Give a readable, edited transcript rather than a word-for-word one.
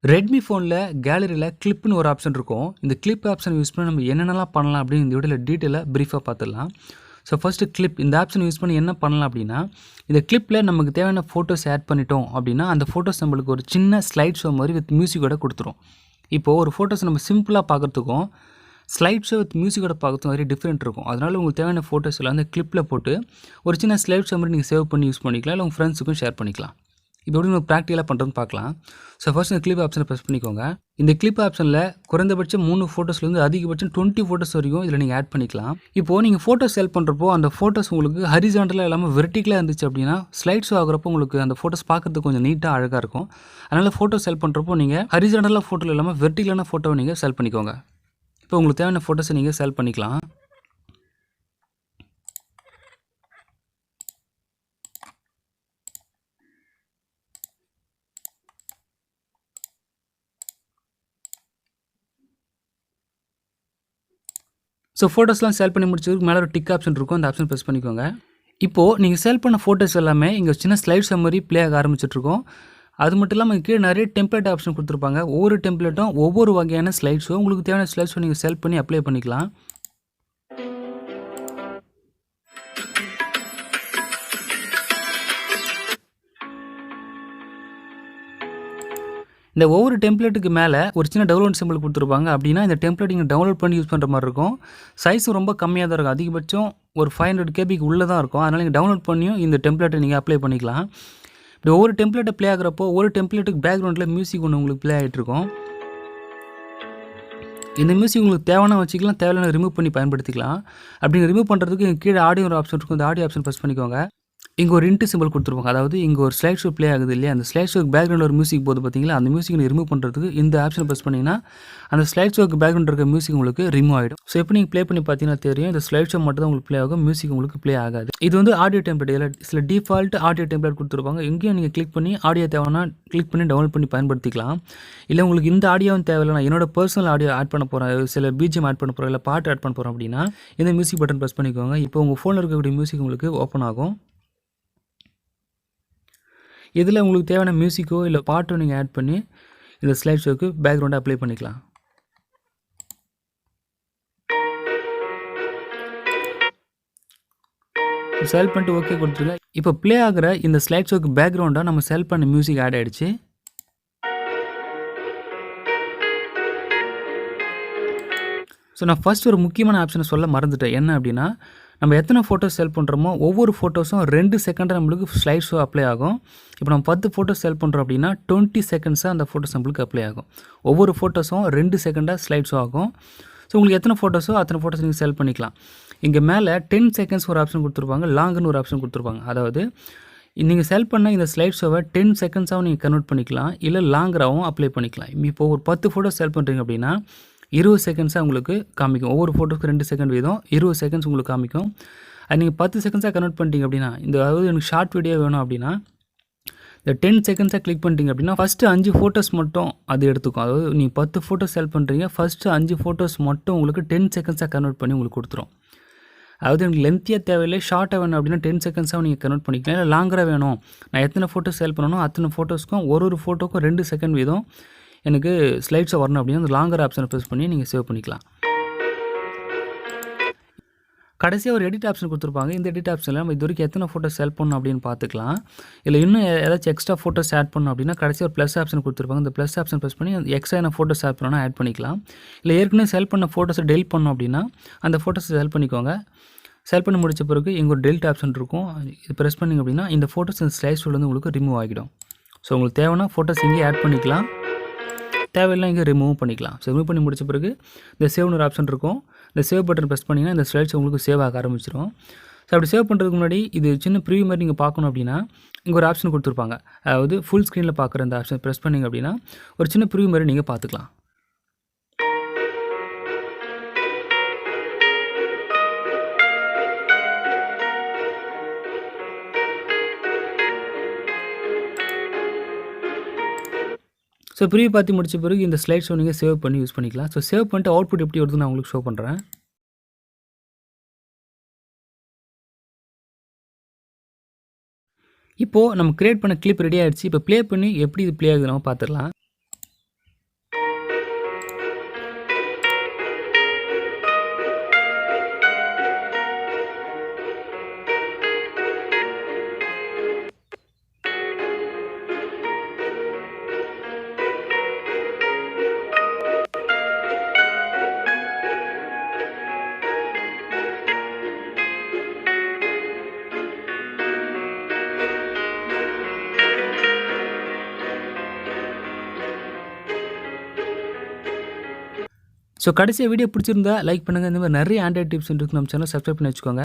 Redmi ஃபோனில் கேலரியில் கிளிப்னு ஒரு option இருக்கும். இந்த கிளிப் ஆப்ஷன் யூஸ் பண்ணி நம்ம என்னென்னலாம் பண்ணலாம் அப்படின்னு இந்த வீடியோவில் டீட்டெயிலாக ப்ரீஃபாக பார்த்துடலாம். ஸோ ஃபஸ்ட்டு கிளிப் இந்த ஆப்ஷன் யூஸ் பண்ணி என்ன பண்ணலாம் அப்படின்னா, இந்த கிளிப்பில் நமக்கு தேவையான ஃபோட்டோஸ் ஆட் பண்ணிட்டோம் அப்படின்னா, அந்த ஃபோட்டோஸ் நம்மளுக்கு ஒரு சின்ன ஸ்லைட் ஷோ மாதிரி வித் மியூசிக்கோட கொடுத்துரும். இப்போது ஒரு ஃபோட்டோஸ் நம்ம சிம்பிளாக பார்க்குறதுக்கும் ஸ்லைட் ஷோ வித் மியூசிக்கோட பார்க்குறதுக்கும் நிறைய டிஃப்ரெண்ட் இருக்கும். அதனால் உங்களுக்கு தேவையான ஃபோட்டோஸ் எல்லாம் அந்த கிளிப்பில் போட்டு ஒரு சின்ன ஸ்லைட் ஷோ மாதிரி நீங்கள் சேவ் பண்ணி யூஸ் பண்ணிக்கலாம். இல்லை உங்கள் ஃப்ரெண்ட்ஸுக்கும் ஷேர் பண்ணிக்கலாம். இப்போ எப்படி நம்ம ப்ராக்டிக்கலாக பண்ணுறதுன்னு பார்க்கலாம். ஸோ ஃபர்ஸ்ட் இந்த கிளிப் ஆப்ஷனை ப்ரெஸ் பண்ணிக்கோங்க. இந்த கிளிப் ஆப்ஷனில் குறைந்தபட்சம் 3 ஃபோட்டோஸ்லேருந்து அதிகபட்சம் 20 ஃபோட்டோஸ் வரைக்கும் இதில் நீங்கள் ஆட் பண்ணிக்கலாம். இப்போது நீங்கள் ஃபோட்டோஸ் செலக்ட் பண்ணுறப்போ அந்த ஃபோட்டோஸ் உங்களுக்கு ஹரிசாண்டலாக இல்லாமல் வெர்டிக்கலாக இருந்துச்சு அப்படின்னா ஸ்லைட் ஷோ ஆகிறப்போ உங்களுக்கு அந்த ஃபோட்டோஸ் பார்க்குறதுக்கு கொஞ்சம் நீட்டாக அழகாக இருக்கும். அதனால் ஃபோட்டோ செலக்ட் பண்ணுறப்போ நீங்கள் ஹரிசாண்டலாக ஃபோட்டோ இல்லாமல் வெர்டிக்கலான ஃபோட்டோவை நீங்கள் செலக்ட் பண்ணிக்கோங்க. இப்போ உங்களுக்கு தேவையான ஃபோட்டோஸை நீங்கள் செலக்ட் பண்ணிக்கலாம். ஸோ ஃபோட்டோஸ்லாம் செலக்ட் பண்ணி முடிச்சதுக்கு மேலே ஒரு டிக் ஆப்ஷன் இருக்கும். அந்த ஆப்ஷன் ப்ரெஸ் பண்ணிக்கோங்க. இப்போது நீங்கள் செலக்ட் பண்ண ஃபோட்டோஸ் எல்லாமே இங்கே சின்ன ஸ்லைட் சம்மரி ப்ளே ஆக ஆரம்பிச்சிட்ருக்கோம். அது மட்டும் இல்லாமல் கீழே நிறைய டெம்ப்ளேட் ஆப்ஷன் கொடுத்துருப்பாங்க. ஒவ்வொரு டெம்ப்ளேட்டும் ஒவ்வொரு வகையான ஸ்லைட் ஷோ. உங்களுக்கு தேவையான ஸ்லைட் ஷோ நீங்கள் செலக்ட் பண்ணி அப்ளை பண்ணிக்கலாம். இந்த ஒவ்வொரு டெம்ப்ளேட்டுக்கு மேலே ஒரு சின்ன டவுன்லோட் சிம்பிள் கொடுத்துருப்பாங்க. அப்படின்னா இந்த டெம்ப்ளேட் நீங்கள் டவுன்லோட் பண்ணி யூஸ் பண்ணுற மாதிரி இருக்கும். சைஸும் ரொம்ப கம்மியாக தான் இருக்கும். அதிகபட்சம் ஒரு 500 கேபிக்கு உள்ளே தான் இருக்கும். அதனால் நீங்கள் டவுன்லோட் பண்ணியும் இந்த டெம்ப்ளேட்டை நீங்கள் அப்ளை பண்ணிக்கலாம். இப்படி ஒவ்வொரு டெம்ப்ளேட்டை ப்ளே ஆகிறப்போ ஒரு டெம்ப்ளேட்டுக்கு பேக்ரவுண்டில் மியூசிக் ஒன்று உங்களுக்கு ப்ளே ஆகிட்டு இருக்கும். இந்த மியூசிக் உங்களுக்கு தேவையான வச்சுக்கலாம், தேவையான ரிமூவ் பண்ணி பயன்படுத்திக்கலாம். அப்படி ரிமூவ் பண்ணுறதுக்கு கீழே ஆடியோ ஒரு ஆப்ஷன் இருக்கும். இந்த ஆடியோ ஆப்ஷன் ப்ரெஸ் பண்ணிக்கோங்க. இங்கே ஒரு இன்ட்டு சிம்பிள் கொடுத்துருப்பாங்க. அதாவது இங்கே ஒரு ஸ்லைட் ஷோ ப்ளே ஆகுது இல்லையா, அந்த ஸ்லைட் ஷோக்கு பேக்ரவுண்டில் ஒரு மியூசிக் போது பார்த்தீங்களா, அந்த மியூசிக் நீங்கள் ரிமூவ் பண்ணுறதுக்கு இந்த ஆப்ஷன் ப்ரெஸ் பண்ணிங்கன்னா அந்த ஸ்லைட் ஷோக்கு பேக்ரவுண்ட் இருக்க மியூசிக் உங்களுக்கு ரிமூவ் ஆகிடும். ஸோ எப்போ நீங்கள் ப்ளே பண்ணி பார்த்தீங்கன்னா தெரியும், இந்த ஸ்லைட் ஷோ மட்டும் தான் உங்களுக்கு ப்ளே ஆகும், மியூசிக் உங்களுக்கு ப்ளே ஆகாது. இது வந்து ஆடியோ டெம்ப்ளேட். இதில் சில டிஃபால்ட் ஆடியோ டெம்ப்ளேட் கொடுத்துருப்பாங்க. எங்கேயும் நீங்கள் கிளிக் பண்ணி ஆடியோ தேவைன்னா கிளிக் பண்ணி டவுன்லோட் பண்ணி பயன்படுத்திக்கலாம். இல்லை உங்களுக்கு இந்த ஆடியோவும் தேவையில்லை, நான் என்னோட பர்சனல் ஆடியோ ஆட் பண்ண போகிறேன், சில பிஜிஎம் ஆட் பண்ண போகிறேன், இல்லை பாட்டு ஆட் பண்ண போகிறேன் அப்படின்னா இந்த மியூசிக் பட்டன் ப்ரெஸ் பண்ணிக்கோங்க. இப்போ உங்கள் ஃபோனில் இருக்கக்கூடிய மியூசிக் உங்களுக்கு ஓப்பன் ஆகும். இதில் உங்களுக்கு தேவையான மியூசிக்கோ இல்லை பாட்டோ நீங்கள் ஆட் பண்ணி இந்த ஸ்லைட் ஷோக்கு பேக்ரவுண்டை அப்ளை பண்ணிக்கலாம். செலக்ட் பண்ணிட்டு ஓகே கொடுத்துருங்க. இப்போ ப்ளே ஆகிற இந்த ஸ்லைட் ஷோக்கு பேக்ரவுண்டாக நம்ம செலக்ட் பண்ண மியூசிக் ஆட் ஆகிடுச்சு. ஸோ நான் ஃபஸ்ட் ஒரு முக்கியமான ஆப்ஷனை சொல்ல மறந்துட்டேன். என்ன அப்படின்னா, நம்ம எத்தனை ஃபோட்டோஸ் செலக்ட் பண்ணுறோமோ ஒவ்வொரு ஃபோட்டோஸும் 2 செகண்ட் நம்மளுக்கு ஸ்லைட் ஷோ அப்ளை ஆகும். இப்போ நம்ம 10 ஃபோட்டோஸ் செலக்ட் பண்ணுறோம் அப்படின்னா 20 செகண்ட்ஸாக அந்த ஃபோட்டோஸ் நம்மளுக்கு அப்ளை ஆகும். ஒவ்வொரு ஃபோட்டோஸும் 2 செகண்டாக ஸ்லைட் ஷோ ஆகும். ஸோ உங்களுக்கு எத்தனை ஃபோட்டோஸோ அத்தனை ஃபோட்டோஸ் நீங்கள் செலக்ட் பண்ணிக்கலாம். இங்கே மேலே 10 செகண்ட்ஸ் ஒரு ஆப்ஷன் கொடுத்துருப்பாங்க, லாங்குன்னு ஒரு ஆப்ஷன் கொடுத்துருப்பாங்க. அதாவது நீங்கள் செலக்ட் பண்ண இந்த ஸ்லைட் ஷோவை 10 செகண்ட்ஸாகவும் நீங்கள் கன்வெர்ட் பண்ணிக்கலாம், இல்லை லாங்கராகவும் அப்ளை பண்ணிக்கலாம். இப்போ ஒரு 10 ஃபோட்டோஸ் செலக்ட் பண்ணுறீங்க அப்படின்னா 20 செகண்ட்ஸாக உங்களுக்கு காமிக்கும். ஒவ்வொரு ஃபோட்டோஸ்க்கு 2 செகண்ட் வீதம் 20 செகண்ட்ஸ் உங்களுக்கு காமிக்கும். அது நீங்கள் 10 செகண்ட்ஸாக கன்வெர்ட் பண்ணிட்டீங்க அப்படின்னா, இந்த அதாவது எனக்கு ஷார்ட் வீடியோ வேணும் அப்படின்னா இந்த 10 செகண்ட்ஸாக கிளிக் பண்ணிட்டீங்க அப்படின்னா ஃபஸ்ட்டு 5 ஃபோட்டோஸ் மட்டும் அது எடுத்துக்கும். அதாவது நீங்கள் 10 ஃபோட்டோஸ் செலக்ட் பண்ணுறீங்க, ஃபஸ்ட்டு 5 ஃபோட்டோஸ் மட்டும் உங்களுக்கு 10 செகண்ட்ஸாக கன்வெர்ட் பண்ணி உங்களுக்கு கொடுத்துரும். அதாவது எனக்கு லென்த்தியாக தேவையில்லை, ஷார்ட்டாக வேணும் அப்படின்னா 10 செகண்ட்ஸாக நீங்கள் கன்வெர்ட் பண்ணிக்கலாம். இல்லை லாங்கராக வேணும், நான் எத்தனை ஃபோட்டோஸ் செலக்ட் பண்ணணும் அத்தனை ஃபோட்டோஸ்க்கும் ஒரு ஃபோட்டோக்கும் 2 செகண்ட் வீதம் எனக்கு ஸ்லைட்ஸை வரணும் அப்படின்னா அந்த லாங்கர் ஆப்ஷனை ப்ரெஸ் பண்ணி நீங்கள் சேவ் பண்ணிக்கலாம். கடைசியாக ஒரு எடிட் ஆப்ஷன் கொடுத்துருப்பாங்க. இந்த எடிட் ஆப்ஷனில் நம்ம இது வரைக்கும் எத்தனை ஃபோட்டோஸ் செலக்ட் பண்ணணும் அப்படின்னு பார்த்துக்கலாம். இல்லை இன்னும் ஏதாச்சும் எக்ஸ்ட்ரா ஃபோட்டோஸ் ஆட் பண்ணணும் அப்படின்னா கடைசியாக ஒரு ப்ளஸ் ஆப்ஷன் கொடுத்துருப்பாங்க. இந்த ப்ளஸ் ஆப்ஷன் ப்ரெஸ் பண்ணி எக்ஸ்ட்ரா என்ன ஃபோட்டோஸ் ஆட் பண்ணணும் ஆட் பண்ணிக்கலாம். இல்லை ஏற்கனவே செலக்ட் பண்ண ஃபோட்டோஸை டெலிட் பண்ணோம் அப்படின்னா அந்த ஃபோட்டோஸை செலக்ட் பண்ணிக்கோங்க. செலக்ட் பண்ணி முடிச்ச பிறகு இங்கே ஒரு டெலிட் ஆப்ஷன் இருக்கும். இது ப்ரெஸ் பண்ணிங்க அப்படின்னா இந்த ஃபோட்டோஸ் இந்த ஸ்லைட் ஷோலேருந்து உங்களுக்கு ரிமூவ் ஆகிடும். ஸோ உங்களுக்கு தேவைன்னா ஃபோட்டோஸ் இங்கே ஆட் பண்ணிக்கலாம், தேவையில்லை இங்கே ரிமூவ் பண்ணிக்கலாம். ஸோ ரிமூவ் பண்ணி முடிச்ச பிறகு இந்த சேவ்னு ஒரு ஆப்ஷன் இருக்கும். இந்த சேவ் பட்டன் ப்ரெஸ் பண்ணிங்கன்னா இந்த ஸ்லைட்ஸ் உங்களுக்கு சேவ் ஆக ஆரம்பிச்சிடும். ஸோ அப்படி சேவ் பண்ணுறதுக்கு முன்னாடி இது சின்ன ப்ரிவ்யூ மாதிரி நீங்கள் பார்க்கணும் அப்படின்னா இங்கே ஒரு ஆப்ஷன் கொடுத்துருப்பாங்க. அதாவது ஃபுல் ஸ்க்ரீனில் பார்க்குற அந்த ஆப்ஷன் ப்ரெஸ் பண்ணிங்க அப்படின்னா ஒரு சின்ன ப்ரிவ்யூ மாதிரி நீங்கள் பார்த்துக்கலாம். ஸோ ப்ரிவ்யூ பார்த்து முடிச்ச பிறகு இந்த ஸ்லைட் ஷோ நீங்கள் சேவ் பண்ணி யூஸ் பண்ணிக்கலாம். ஸோ சேவ் பண்ணிட்டு அவுட்புட் எப்படி வருதுன்னு நான் உங்களுக்கு ஷோ பண்ணுறேன். இப்போது நம்ம கிரியேட் பண்ண கிளிப் ரெடி ஆகிடுச்சு. இப்போ ப்ளே பண்ணி எப்படி இது ப்ளே ஆகுது நம்ம பார்த்துடலாம். ஸோ கடைசியா வீடியோ பிடிச்சிருந்தா லைக் பண்ணுங்கள். இந்த மாதிரி நிறைய ஆண்ட்ராய்ட் டிப்ஸ் இருக்கு நம்ம சேனல் சப்ஸ்கிரைப் பண்ணி வச்சுக்கோங்க.